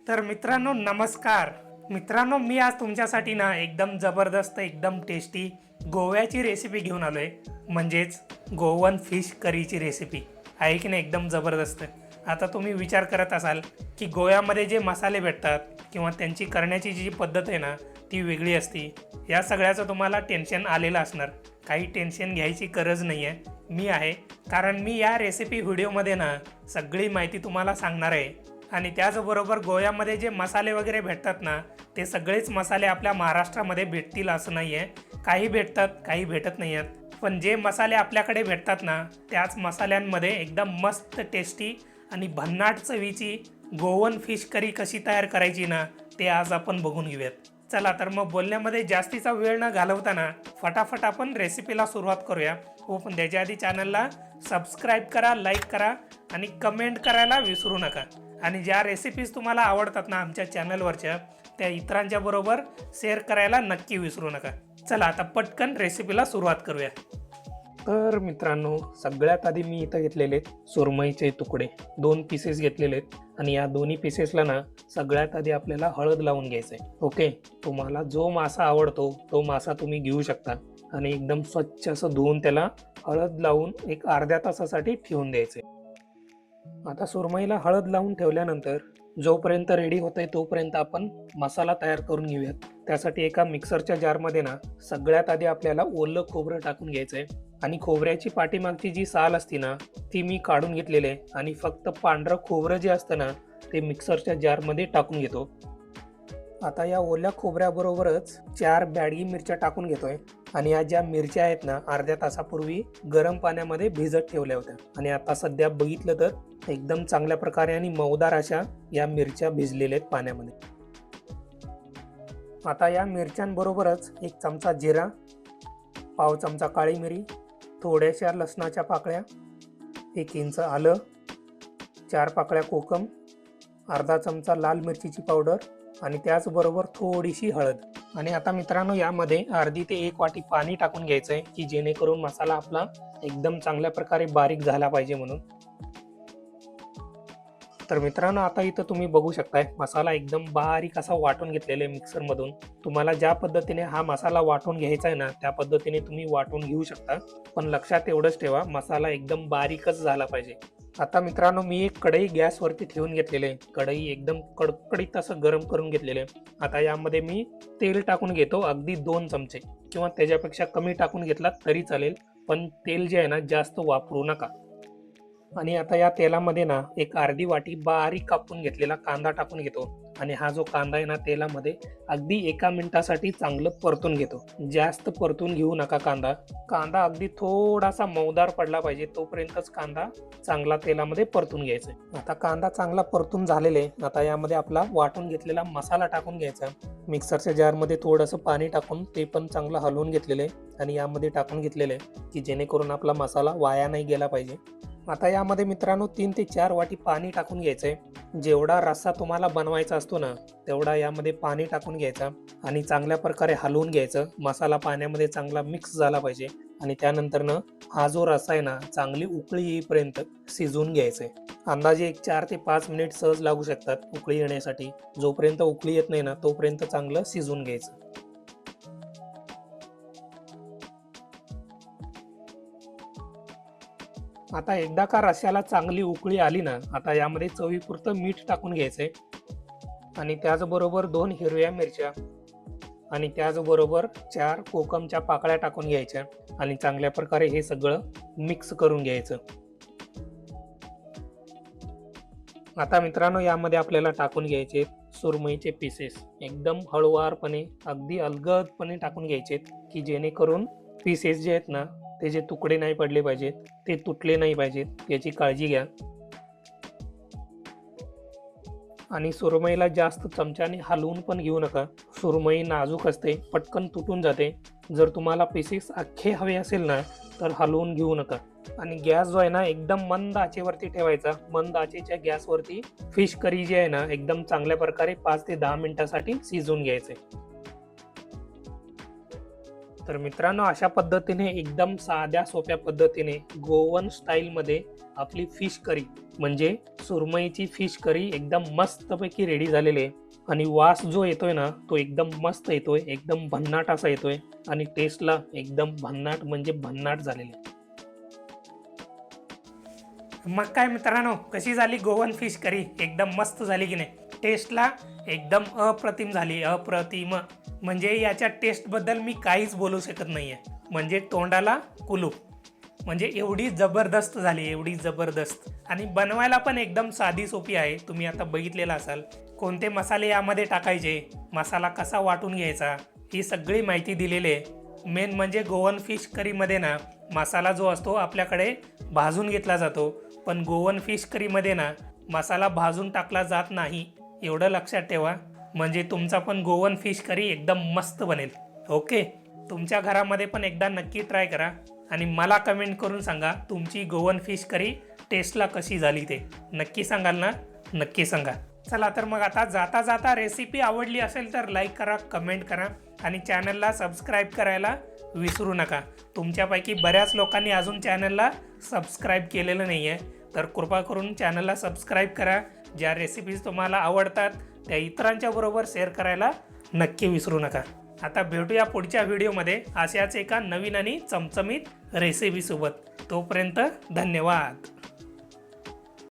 तर मित्रांनो नमस्कार. मित्रांनो मी आज तुमच्यासाठी ना एकदम जबरदस्त एकदम टेस्टी गोव्याची रेसिपी घेऊन आलो आहे. म्हणजेच गोवन फिश करीची रेसिपी आहे की नाही, एकदम जबरदस्त. आता तुम्ही विचार करत असाल की गोव्यामध्ये जे मसाले भेटतात किंवा त्यांची करण्याची जी पद्धत आहे ना ती वेगळी असती. या सगळ्याचं तुम्हाला टेन्शन आलेलं असणार. काही टेन्शन घ्यायची गरज नाही आहे, मी आहे. कारण मी या रेसिपी व्हिडिओमध्ये ना सगळी माहिती तुम्हाला सांगणार आहे. आणि त्याचबरोबर गोव्यामध्ये जे मसाले वगैरे भेटतात ना ते सगळेच मसाले आपल्या महाराष्ट्रामध्ये भेटतील असं नाही आहे. काही भेटतात, काही भेटत नाही आहेत. पण जे मसाले आपल्याकडे भेटतात ना त्याच मसाल्यांमध्ये एकदम मस्त टेस्टी आणि भन्नाट चवीची गोवन फिश करी कशी तयार करायची ना ते आज आपण बघून घेऊयात. चला तर मग बोलण्यामध्ये जास्तीचा वेळ न घालवताना फटाफट आपण रेसिपीला सुरुवात करूया. हो, पण त्याच्या आधी चॅनलला सबस्क्राईब करा, लाईक करा आणि कमेंट करायला विसरू नका. आणि ज्या रेसिपीज तुम्हाला आवडतात ना आमच्या चॅनलवरच्या त्या इतरांच्या बरोबर शेअर करायला नक्की विसरू नका. चला आता पटकन रेसिपीला सुरुवात करूया. तर मित्रांनो सगळ्यात आधी मी इथं घेतलेले सुरमईचे तुकडे 2 पीसेस घेतलेले आहेत. आणि या दोन्ही पीसेसला ना सगळ्यात आधी आपल्याला हळद लावून घ्यायचं आहे. ओके, तुम्हाला जो मासा आवडतो तो मासा तुम्ही घेऊ शकता आणि एकदम स्वच्छ असं धुवून त्याला हळद लावून एक अर्ध्या तासासाठी ठेवून द्यायचे. आता सुरमईला हळद लावून ठेवल्यानंतर जोपर्यंत रेडी होतंय तोपर्यंत आपण मसाला तयार करून घेऊयात. त्यासाठी एका मिक्सरच्या जारमध्ये ना सगळ्यात आधी आपल्याला ओलं खोबरं टाकून घ्यायचंय. आणि खोबऱ्याची पाठीमागची जी साल असते ना ती मी काढून घेतलेली आहे आणि फक्त पांढरं खोबरं जे असतं ना ते मिक्सरच्या जारमध्ये टाकून घेतो. आता या ओल्या खोबऱ्याबरोबरच 4 बॅडगी मिरच्या टाकून घेतोय. आणि या ज्या मिरच्या आहेत ना अर्ध्या तासापूर्वी गरम पाण्यामध्ये भिजत ठेवल्या होत्या आणि आता सध्या बघितलं तर एकदम चांगल्या प्रकारे आणि मऊदार अशा या मिरच्या भिजलेल्या आहेत पाण्यामध्ये. आता या मिरच्यांबरोबरच 1 चमचा जिरा, पाव चमचा काळी मिरी, थोड्याशा लसणाच्या पाकळ्या, 1 इंच आलं, 4 पाकळ्या कोकम, अर्धा चमचा लाल मिरचीची पावडर आणि त्याचबरोबर थोडीशी हळद. आणि आता मित्रांनो यामध्ये अर्धी ते 1 वाटी पाणी टाकून घ्यायचं आहे की जेणेकरून मसाला आपला एकदम चांगल्या प्रकारे बारीक झाला पाहिजे म्हणून. तर मित्रांनो आता इथं तुम्ही बघू शकताय मसाला एकदम बारीक असा वाटून घेतलेला आहे मिक्सरमधून. तुम्हाला ज्या पद्धतीने हा मसाला वाटून घ्यायचा आहे ना त्या पद्धतीने तुम्ही वाटून घेऊ शकता. पण लक्षात एवढंच ठेवा मसाला एकदम बारीकच झाला पाहिजे. आता मित्रांनो मी एक कढई गॅसवरती ठेवून घेतलेली आहे. कढई एकदम कडकडीत असं गरम करून घेतलेलं आहे. आता यामध्ये मी तेल टाकून घेतो, अगदी 2 चमचे किंवा त्याच्यापेक्षा कमी टाकून घेतला तरी चालेल. पण तेल जे आहे ना जास्त वापरू नका. आणि आता या तेलामध्ये ना एक अर्धी वाटी बारीक कापून घेतलेला कांदा टाकून घेतो. आणि हा जो कांदा आहे ना तेलामध्ये अगदी 1 मिनिटासाठी चांगलं परतून घेतो. जास्त परतून घेऊ नका कांदा. कांदा अगदी थोडासा मऊदार पडला पाहिजे तोपर्यंतच कांदा चांगला तेलामध्ये परतून घ्यायचा. आता कांदा चांगला परतून झालेला आहे. आता यामध्ये आपला वाटून घेतलेला मसाला टाकून घ्यायचा. मिक्सरच्या जारमध्ये थोडंसं पाणी टाकून ते पण चांगलं हलवून घेतलेलं आहे आणि यामध्ये टाकून घेतलेलं आहे की जेणेकरून आपला मसाला वाया नाही गेला पाहिजे. आता यामध्ये मित्रांनो 3 ते 4 वाटी पाणी टाकून घ्यायचंय. जेवढा रस्सा तुम्हाला बनवायचा असतो ना तेवढा यामध्ये पाणी टाकून घ्यायचा आणि चांगल्या प्रकारे हलवून घ्यायचं. मसाला पाण्यामध्ये चांगला मिक्स झाला पाहिजे. आणि त्यानंतर हा जो रस्सा आहे ना चांगली उकळी येईपर्यंत शिजवून घ्यायचंय. अंदाजे 4 ते 5 मिनिट सहज लागू शकतात उकळी येण्यासाठी. जोपर्यंत उकळी येत नाही ना तोपर्यंत चांगलं शिजवून घ्यायचं. आता एकदा का रश्याला चांगली उकळी आली ना आता यामध्ये चवीपुरतं मीठ टाकून घ्यायचंय. आणि त्याचबरोबर 2 हिरव्या मिरच्या आणि त्याचबरोबर 4 कोकमच्या पाकळ्या टाकून घ्यायच्या आणि चांगल्या प्रकारे हे सगळं मिक्स करून घ्यायचं. आता मित्रांनो यामध्ये आपल्याला टाकून घ्यायचे सुरमईचे पीसेस. एकदम हळूवारपणे अगदी अलगदपणे टाकून घ्यायचे की जेणेकरून पीसेस जे आहेत ना ते जे तुकडे नाही पडले पाहिजेत, ते तुटले नाही पाहिजेत याची काळजी घ्या. आणि सुरमईला जास्त चमच्याने हलवून पण घेऊ नका. सुरमई नाजूक असते, पटकन तुटून जाते. जर तुम्हाला पीसेस अख्खे हवे असेल ना तर हलवून घेऊ नका. आणि गॅस जो आहे ना एकदम मंद आचेवरती ठेवायचा. मंद आचेच्या गॅसवरती फिश करी जी आहे ना एकदम चांगल्या प्रकारे 5 ते 10 मिनिटासाठी शिजवून घ्यायचे. तर मित्रांनो अशा पद्धतीने एकदम साध्या सोप्या पद्धतीने गोवन स्टाईलमध्ये आपली फिश करी म्हणजे सुरमईची फिश करी एकदम मस्तपैकी रेडी झालेली आहे. आणि वास जो येतोय ना तो एकदम मस्त येतोय, एकदम भन्नाट असा येतोय आणि टेस्टला एकदम भन्नाट म्हणजे भन्नाट झालेले आहे. मग काय मित्रांनो, कशी झाली गोवन फिश करी? एकदम मस्त झाली की नाही? टेस्टला एकदम अप्रतिम झाली, अप्रतिम. म्हणजे याच्या टेस्टबद्दल मी काहीच बोलू शकत नाही आहे. म्हणजे तोंडाला कुलूप. म्हणजे एवढी जबरदस्त झाली, एवढी जबरदस्त. आणि बनवायला पण एकदम साधी सोपी आहे. तुम्ही आता बघितलेलं असाल कोणते मसाले यामध्ये टाकायचे, मसाला कसा वाटून घ्यायचा, ही सगळी माहिती दिलेली आहे. मेन म्हणजे गोवन फिश करीमध्ये ना मसाला जो असतो आपल्याकडे भाजून घेतला जातो, पण गोवन फिश करीमध्ये ना मसाला भाजून टाकला जात नाही. एवढं लक्षात ठेवा. म्हणजे तुमचा पण गोवन फिश करी एकदम मस्त बनेल. ओके, तुमच्या घरामध्ये पण एकदा नक्की ट्राय करा आणि मला कमेंट करून सांगा तुमची गोवन फिश करी टेस्टला कशी झाली ते. नक्की सांगाल ना? नक्की सांगा. चला तर मग आता जाता जाता रेसिपी आवडली असेल तर लाईक करा, कमेंट करा आणि चॅनलला सबस्क्राईब करायला विसरू नका. तुमच्यापैकी बऱ्याच लोकांनी अजून चॅनलला सबस्क्राईब केलेलं नाही आहे, तर कृपा करून चॅनलला सबस्क्राईब करा. ज्या रेसिपीज तुम्हाला आवडतात त्या इतरांच्या बरोबर शेअर करायला नक्की विसरू नका. आता भेटूया पुढच्या व्हिडिओमध्ये अशाच एका नवीन आणि चमचमीत रेसिपीसोबत. तोपर्यंत धन्यवाद.